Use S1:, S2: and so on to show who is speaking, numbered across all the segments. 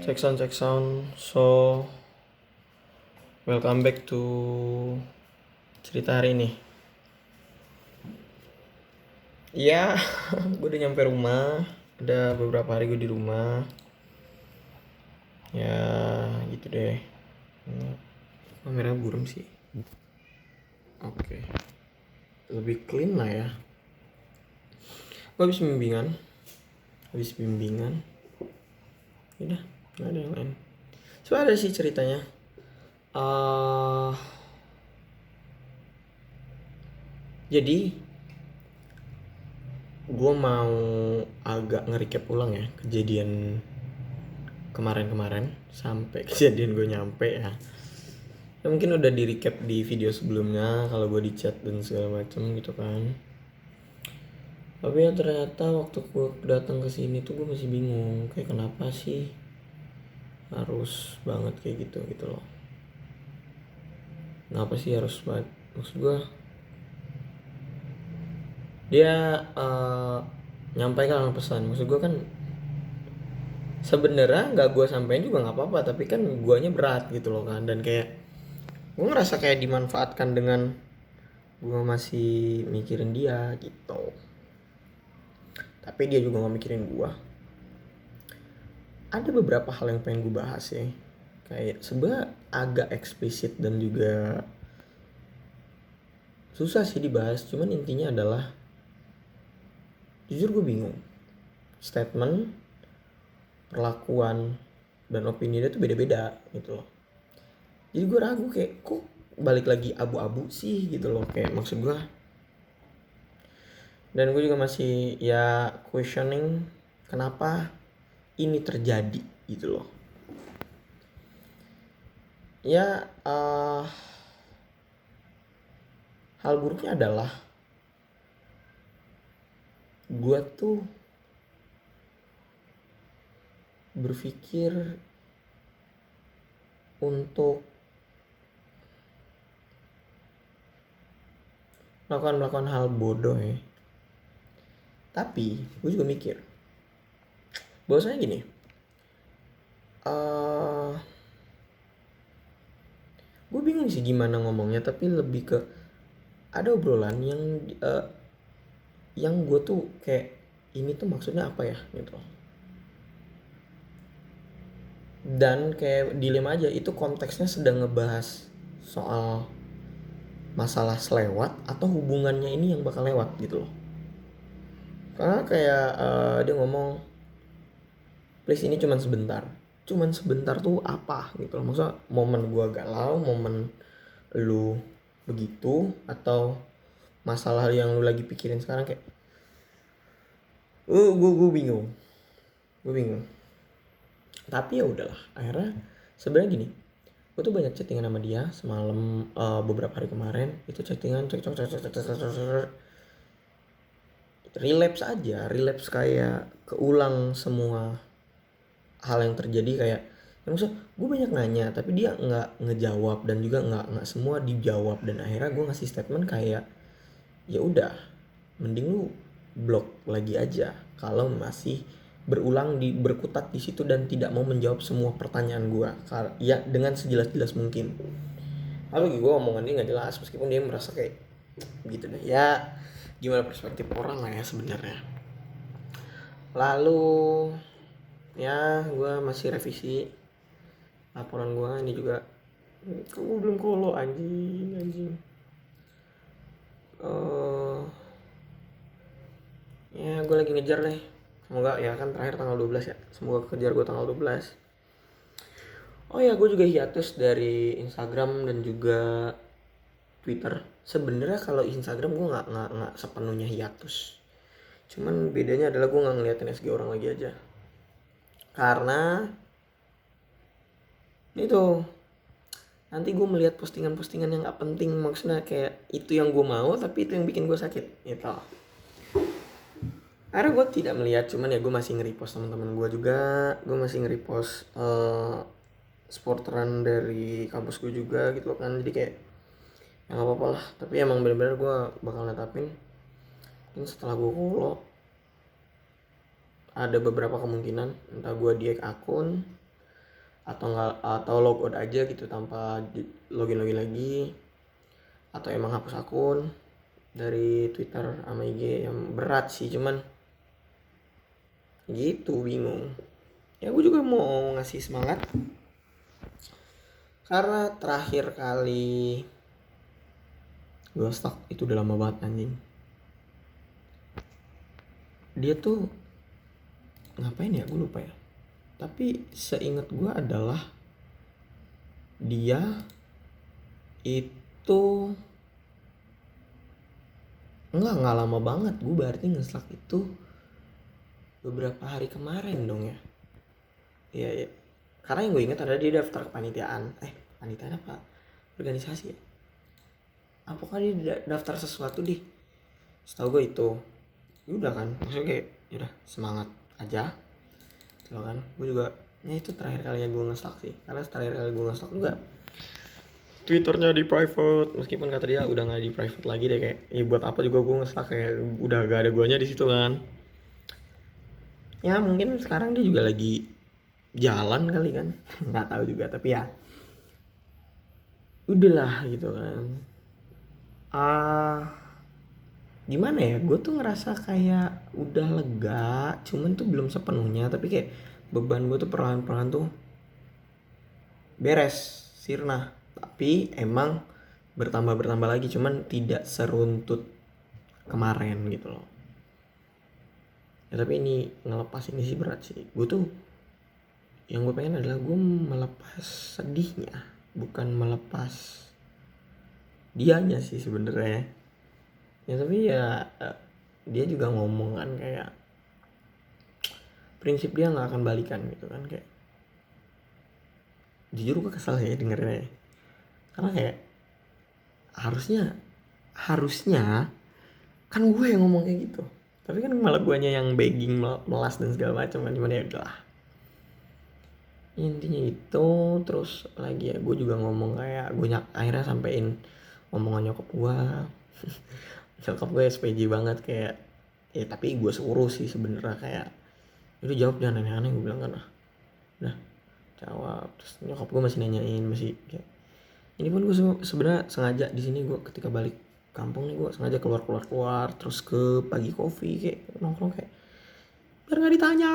S1: Check sound. So, welcome back to cerita hari ini. Ya, gue udah nyampe rumah. Udah beberapa hari gue di rumah. Ya, gitu deh. Kamera buram sih. Oke. Lebih clean lah ya. Gue habis bimbingan. Udah, gak ada yang lain. Soalnya ada sih ceritanya. Jadi gue mau agak nge-recap ulang ya kejadian kemarin sampai kejadian gue nyampe ya. Mungkin udah di recap di video sebelumnya kalau gue di chat dan segala macem gitu kan. Tapi ya ternyata waktu gue datang ke sini tuh gue masih bingung kayak kenapa sih harus banget kayak gitu loh. Kenapa sih harus banget? Maksud gue dia nyampaikan pesan. Maksud gue kan sebenarnya nggak gue sampein juga nggak apa-apa, tapi kan guanya berat gitu loh kan. Dan kayak gue ngerasa kayak dimanfaatkan dengan gue masih mikirin dia gitu, tapi dia juga gak mikirin gue. Ada beberapa hal yang pengen gue bahas ya, kayak sebenarnya agak eksplisit dan juga susah sih dibahas. Cuman intinya adalah jujur gue bingung, statement, perlakuan, dan opini dia tuh beda-beda gitu loh. Jadi gue ragu kayak kok balik lagi abu-abu sih gitu loh, kayak maksud gue. Dan gue juga masih ya questioning kenapa ini terjadi gitu loh. Ya hal buruknya adalah gue tuh berpikir untuk melakukan hal bodoh ya. Tapi gue juga mikir bahwasanya gini, gue bingung sih gimana ngomongnya, tapi lebih ke ada obrolan yang gue tuh kayak ini tuh maksudnya apa ya gitu. Dan kayak dilema aja, itu konteksnya sedang ngebahas soal masalah selewat atau hubungannya ini yang bakal lewat gitu loh. Karena kayak dia ngomong please ini cuman sebentar tuh apa gitu loh. Maksudnya momen gua galau, momen lu begitu, atau masalah yang lu lagi pikirin sekarang kayak gue bingung. Tapi ya udahlah, akhirnya sebenarnya gini, gue tuh banyak chattingan sama dia semalam, beberapa hari kemarin itu chattingan cek relapse kayak keulang semua hal yang terjadi. Kayak maksud gue banyak nanya tapi dia nggak ngejawab, dan juga nggak semua dijawab. Dan akhirnya gue ngasih statement kayak ya udah mending lu blok lagi aja kalau masih berkutat di situ dan tidak mau menjawab semua pertanyaan gue ya dengan sejelas-jelas mungkin. Lalu gue omongan dia nggak jelas meskipun dia merasa kayak gitu deh ya. Gimana perspektif orang lah ya sebenarnya. Lalu ya gue masih revisi laporan gue ini juga. Kamu belum kolo anjing. Ya gue lagi ngejar deh. Semoga ya kan terakhir tanggal 12 ya. Semoga kejar gue tanggal 12. Oh ya, gue juga hiatus dari Instagram dan juga Twitter. Sebenarnya kalau Instagram gue nggak sepenuhnya hiatus. Cuman bedanya adalah gue nggak ngeliatin SG orang lagi aja. Karena itu nanti gue melihat postingan-postingan yang nggak penting. Maksudnya kayak itu yang gue mau tapi itu yang bikin gue sakit gitu. Akhirnya gue tidak melihat, cuman ya gue masih nge-repost teman-teman gue juga. Gue masih nge-repost sporteran dari kampus gue juga gitu kan. Jadi kayak ya nggak apa-apa lah. Tapi emang benar-benar gue bakal netapin ini setelah gue follow ada beberapa kemungkinan entah gue di akun atau logout aja gitu tanpa login lagi, atau emang hapus akun dari Twitter sama IG. Yang berat sih, cuman gitu, bingung ya. Gue juga mau ngasih semangat karena terakhir kali gue stuck itu udah lama banget anjing. Dia tuh ngapain ya, gue lupa ya, tapi seingat gue adalah dia itu nggak lama banget. Gue berarti nge-stuck itu beberapa hari kemarin dong ya. Iya. Karena yang gue ingat ada dia daftar kepanitiaan. Panitiaan apa? Organisasi ya? Apakah dia daftar sesuatu di? Setahu gue itu. Ya udah kan, maksudnya kayak yaudah semangat aja. Gitu kan. Gue juga ya itu terakhir kalinya gue nge-stuck sih. Karena terakhir kali gue nge-stuck juga Twitternya di private, meskipun kata dia udah nggak di private lagi deh, kayak buat apa juga gue nge-stuck, kayak udah gak ada guanya di situ kan. Ya mungkin sekarang dia juga lagi jalan kali kan, nggak tahu juga, tapi ya udahlah gitu kan. Gimana ya, gue tuh ngerasa kayak udah lega, cuman tuh belum sepenuhnya, tapi kayak beban gue tuh perlahan-perlahan tuh beres, sirna. Tapi emang bertambah lagi, cuman tidak seruntut kemarin gitu loh ya. Tapi ini ngelepas ini sih berat sih. Gue tuh yang gue pengen adalah gue melepas sedihnya, bukan melepas dianya sih sebenarnya ya. Tapi ya dia juga ngomong kan kayak prinsip dia nggak akan balikan gitu kan. Kayak jujur gue kesel ya dengernya ya. Karena kayak harusnya kan gue yang ngomong kayak gitu, tapi kan malah guanya yang begging, melas dan segala macam kan. Cuman ya udahlah, intinya itu. Terus lagi ya gue juga ngomong kayak gue akhirnya sampein omongan nyokap gue. Nyokap gue SPJ banget kayak ya, tapi gue suruh sih sebenarnya kayak itu jawab jangan aneh-aneh, gue bilang kan. Nah jawab. Terus nyokap gue masih nanyain, masih kayak ini pun gue sebenarnya sengaja di sini, gue ketika balik kampung nih gue sengaja keluar terus ke Pagi Coffee kayak nongkrong kayak biar nggak ditanya.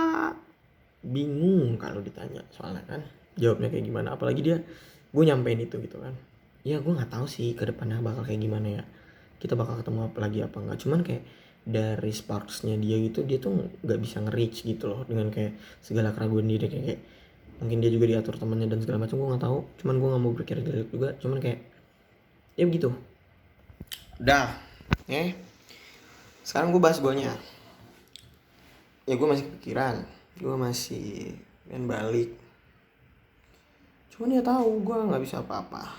S1: Bingung kalau ditanya soalnya kan jawabnya kayak gimana, apalagi gue nyampein itu gitu kan. Ya gue nggak tahu sih ke depannya bakal kayak gimana ya, kita bakal ketemu apa lagi apa enggak. Cuman kayak dari sparksnya dia gitu, dia tuh nggak bisa nge-reach gitu loh dengan kayak segala keraguan dia kayak mungkin dia juga diatur temannya dan segala macam, gue nggak tahu. Cuman gue nggak mau berpikir jelek juga, cuman kayak ya begitu. Udah sekarang gue bahas gonya. Ya gue masih kepikiran, gue masih pengen balik, cuman ya tahu gue nggak bisa apa-apa.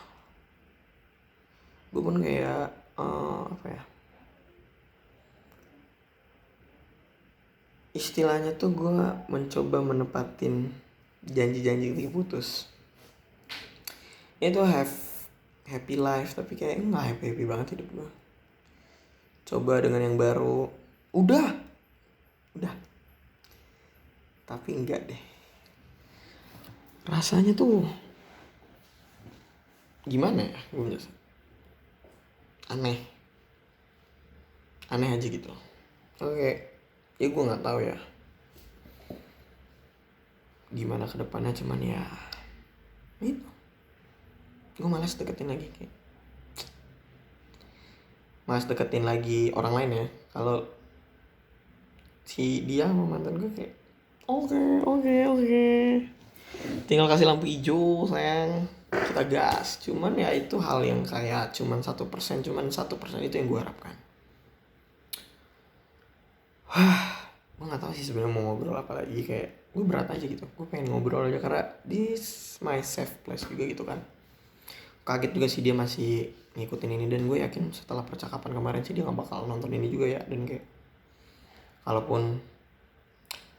S1: Gue pun kayak apa ya istilahnya tuh, gue mencoba menepatin janji-janji ketika putus itu happy life, tapi kayak nggak happy banget hidup gue. Coba dengan yang baru, udah tapi enggak deh, rasanya tuh gimana ya, gue bilang aneh aja gitu. Oke, ya gue nggak tahu ya gimana kedepannya, cuman ya itu gue malas deketin lagi orang lain ya. Kalau si dia sama mantan gue kayak oke, tinggal kasih lampu hijau sayang, kita gas. Cuman ya itu hal yang kayak cuman 1%, itu yang gue harapkan. Gue nggak tahu sih sebenarnya mau ngobrol apa lagi, kayak gue berat aja gitu. Gue pengen ngobrol aja karena this my safe place juga gitu kan. Kaget juga sih dia masih ngikutin ini, dan gue yakin setelah percakapan kemarin sih dia nggak bakal nonton ini juga ya. Dan kayak kalaupun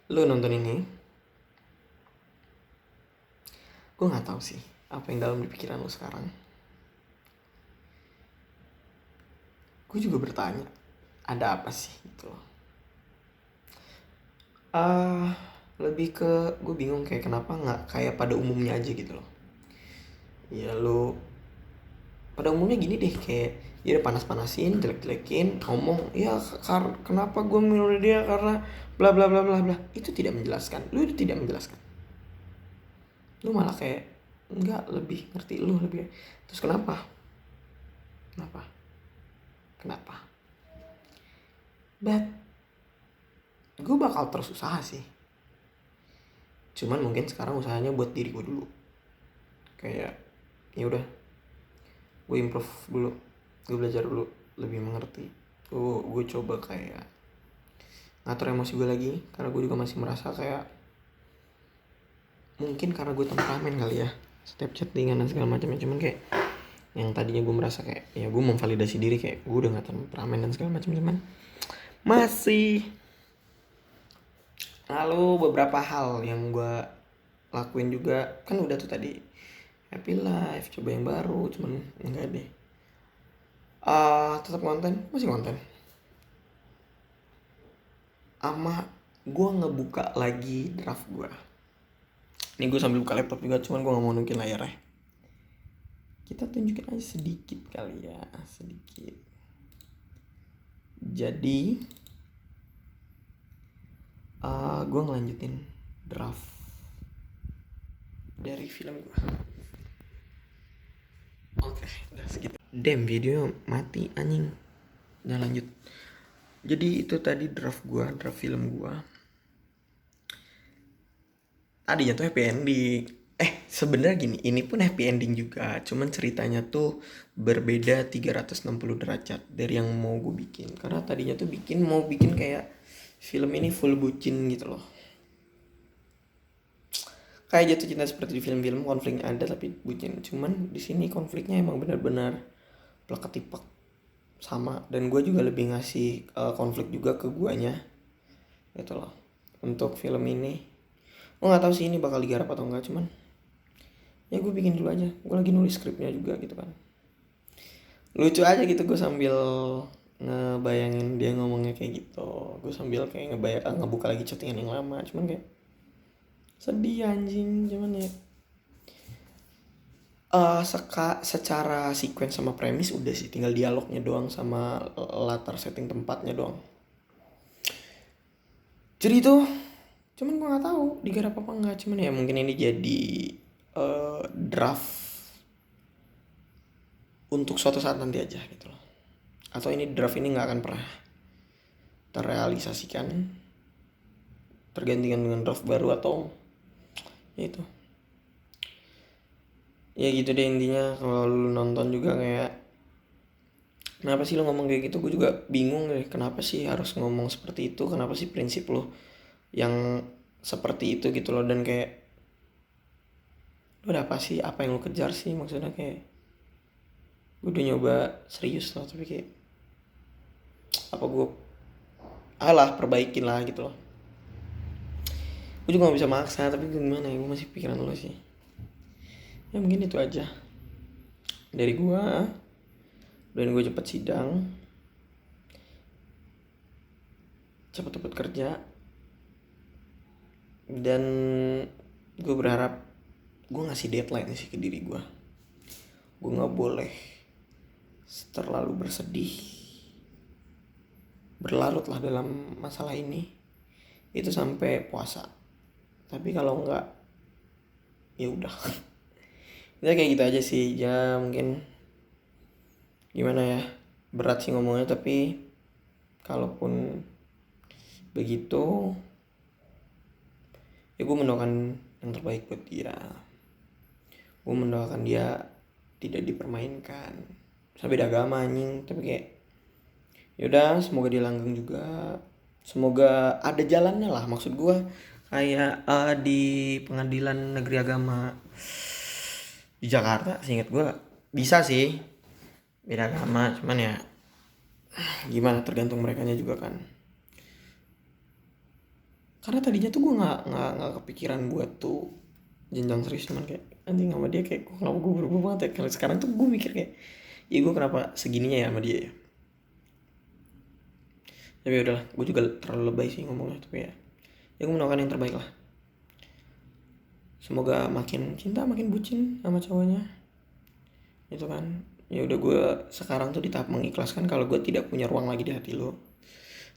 S1: lu nonton ini, gue nggak tahu sih apa yang dalam di pikiran lu sekarang. Gue juga bertanya ada apa sih gitu loh. lebih ke gue bingung kayak kenapa nggak kayak pada umumnya aja gitu loh. Ya lo pada umumnya gini deh, kayak ya udah panas-panasin, jelek-jelekin, ngomong ya kenapa gue milih dia karena bla bla bla bla bla. Itu tidak menjelaskan. Lu itu tidak menjelaskan. Lu malah kayak enggak lebih ngerti lu lebih. Terus kenapa? Kenapa? Kenapa? But gue bakal terus usaha sih. Cuman mungkin sekarang usahanya buat diri gue dulu. Kayak ya udah, gue improve dulu, gue belajar dulu lebih mengerti. Gue coba kayak ngatur emosi gue lagi, karena gue juga masih merasa kayak mungkin karena gue temperamen kali ya, setiap chattingan dan segala macamnya. Cuman kayak yang tadinya gue merasa kayak ya gue memvalidasi diri kayak gue udah gak temperamen dan segala macam, cuman masih. Lalu beberapa hal yang gue lakuin juga kan udah tuh tadi, happy life, coba yang baru, cuman enggak deh. Tetap konten, masih konten. Ama gue ngebuka lagi draft gue. Ini gue sambil buka laptop juga, cuman gue gak mau nunjukin layarnya. Kita tunjukin aja sedikit kali ya, sedikit. Jadi gue ngelanjutin draft dari film gue. Oke, udah segitu. Damn, video mati anjing. Udah lanjut. Jadi itu tadi draft film gue. Tadinya tuh happy ending. Sebenarnya gini, ini pun happy ending juga. Cuman ceritanya tuh berbeda 360 derajat dari yang mau gue bikin. Karena tadinya tuh mau bikin kayak film ini full bucin gitu loh. Kayak jatuh cinta seperti di film-film, konfliknya ada tapi bucin. Cuman di sini konfliknya emang benar-benar plek-ketipek sama, dan gue juga lebih ngasih konflik juga ke guanya gitu loh untuk film ini. Gue nggak tahu sih ini bakal digarap atau enggak, cuman ya gue bikin dulu aja. Gue lagi nulis skripnya juga gitu kan, lucu aja gitu. Gue sambil ngebayangin dia ngomongnya kayak gitu, gue sambil kayak ngebuka lagi chattingan yang lama. Cuman kayak sedih anjing. Cuman ya secara sequence sama premis udah sih, tinggal dialognya doang sama latar setting tempatnya doang. Jadi itu, cuman gue nggak tahu digarap apa enggak. Cuman ya mungkin ini jadi draft untuk suatu saat nanti aja gitu loh. Atau ini draft ini nggak akan pernah terrealisasikan, tergantikan dengan draft baru, atau ya itu. Ya gitu deh intinya. Kalau lu nonton juga kayak kenapa sih lo ngomong kayak gitu, gue juga bingung deh. Kenapa sih harus ngomong seperti itu, kenapa sih prinsip lo yang seperti itu gitu loh. Dan kayak lo ada apa sih, apa yang lo kejar sih, maksudnya kayak gue udah nyoba serius loh, tapi kayak apa gue perbaikin lah gitu loh. Gue juga gak bisa maksa, tapi gimana ya, gue masih pikiran lo sih. Ya mungkin itu aja dari gue. Dan gue cepet sidang, cepet kerja, dan gue berharap gue ngasih deadline sih ke diri gue. Gue nggak boleh terlalu bersedih, berlarut lah dalam masalah ini itu sampai puasa. Tapi kalau nggak, ya udah. Ya kayak gitu aja sih. Ya mungkin gimana ya, berat sih ngomongnya, tapi kalaupun begitu ya gue mendoakan yang terbaik buat dia. Gue mendoakan dia tidak dipermainkan. Sampai beda agama anjing, tapi kayak yaudah, semoga dia langgeng juga, semoga ada jalannya lah. Maksud gue kayak di pengadilan negeri agama di Jakarta, seingat gue bisa sih beda agama, cuman ya gimana, tergantung merekanya juga kan. Karena tadinya tuh gue nggak kepikiran buat tuh jenjang serius, cuman kayak anjing sama dia kayak kenapa gue berubah banget ya. Kalau sekarang tuh gue mikir kayak ya gue kenapa segininya ya sama dia ya. Tapi udahlah, gue juga terlalu lebay sih ngomongnya, tapi ya gue mendoakan yang terbaik lah. semoga makin cinta makin bucin sama cowoknya itu kan. Ya udah, gue sekarang tuh di tahap mengikhlaskan kalau gue tidak punya ruang lagi di hati lo,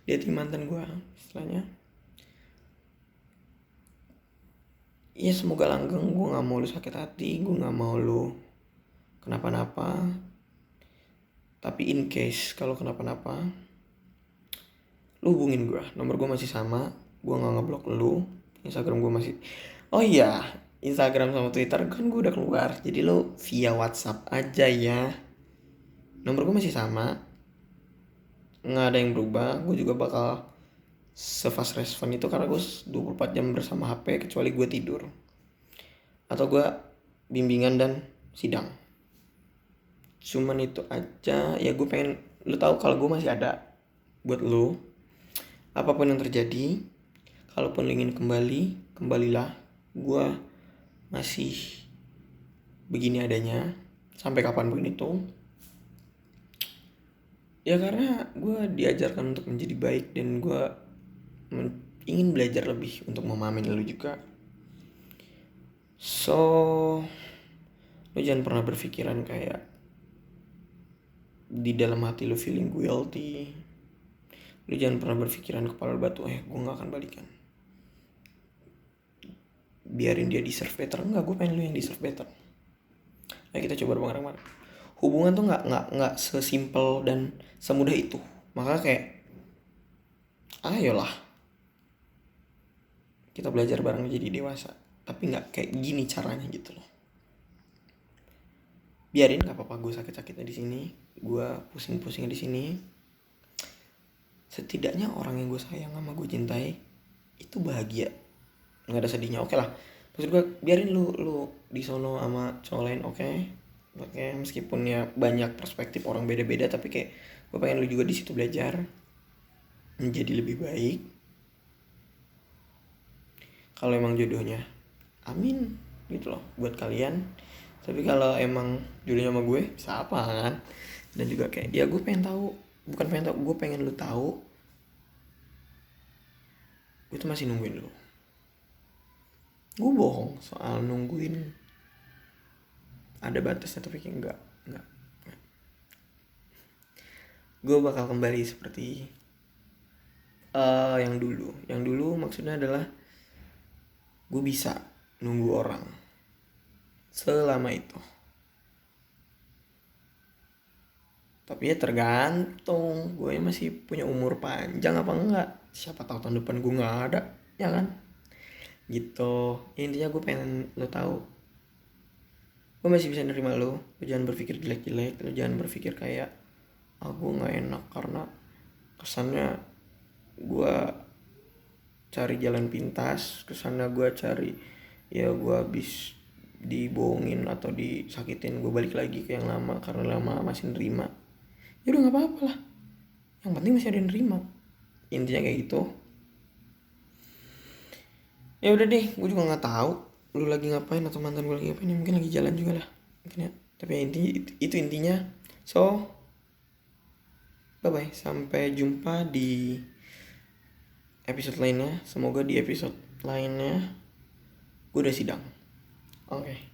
S1: di hati mantan gue istilahnya. Ya semoga langgeng, gue nggak mau lu sakit hati, gue nggak mau lu kenapa-napa. Tapi in case kalau kenapa-napa, lu hubungin gue, nomor gue masih sama, gue nggak ngeblok lu. Instagram gue masih, oh iya, Instagram sama Twitter kan gue udah keluar, jadi lu via WhatsApp aja ya. Nomor gue masih sama, nggak ada yang berubah. Gue juga bakal se-fast respon itu karena gue 24 jam bersama HP kecuali gue tidur atau gue bimbingan dan sidang. Cuman itu aja ya, gue pengen lu tahu kalau gue masih ada buat lu. Apapun yang terjadi, kalaupun lu ingin kembali, kembalilah. Gue masih begini adanya sampai kapanpun itu. Ya karena gue diajarkan untuk menjadi baik dan gue ingin belajar lebih untuk memahami lu juga. So, lu jangan pernah berpikiran kayak di dalam hati lu feeling guilty. Lu jangan pernah berpikiran kepala batu, gue gak akan balikan, biarin dia deserve better. Enggak, gue pengen lu yang deserve better. Ayo kita coba bareng-bareng. Hubungan tuh nggak sesimpel dan semudah itu. Maka kayak ayolah kita belajar bareng jadi dewasa. Tapi nggak kayak gini caranya gitu loh. Biarin, nggak apa-apa gue sakit-sakitnya di sini, gue pusing-pusingnya di sini. Setidaknya orang yang gue sayang sama gue cintai itu bahagia, nggak ada sedihnya. Oke lah, maksud gue biarin lu di sono sama cowok lain. Oke, meskipun ya banyak perspektif orang beda-beda, tapi kayak gue pengen lu juga di situ belajar menjadi lebih baik. Kalau emang jodohnya, amin gitu loh buat kalian. Tapi kalau emang jodohnya sama gue, bisa apa kan? Dan juga kayak ya gue pengen tahu, bukan pengen tahu, gue pengen lu tahu gue tuh masih nungguin lu. Gue bohong soal nungguin, ada batasnya, tapi kayak enggak. Gue bakal kembali seperti yang dulu maksudnya adalah gue bisa nunggu orang selama itu. Tapi ya tergantung gue masih punya umur panjang apa enggak. Siapa tahu tahun depan gue nggak ada, ya kan? Gitu. Intinya gue pengen lo tahu, gue masih bisa nerima lo. Lo jangan berpikir jelek-jelek. Lo jangan berpikir kayak gue nggak enak karena kesannya gue cari jalan pintas, kesannya gue cari ya gue habis dibohongin atau disakitin, gue balik lagi ke yang lama karena lama masih nerima. Ya udah nggak apa-apa lah, yang penting masih ada yang nerima. Intinya kayak gitu. Ya udah deh, gue juga nggak tahu lu lagi ngapain atau mantan gue lagi ngapain. Mungkin lagi jalan juga lah mungkin ya, tapi itu intinya. So bye bye, sampai jumpa di episode lainnya. Semoga di episode lainnya gue udah sidang. Oke.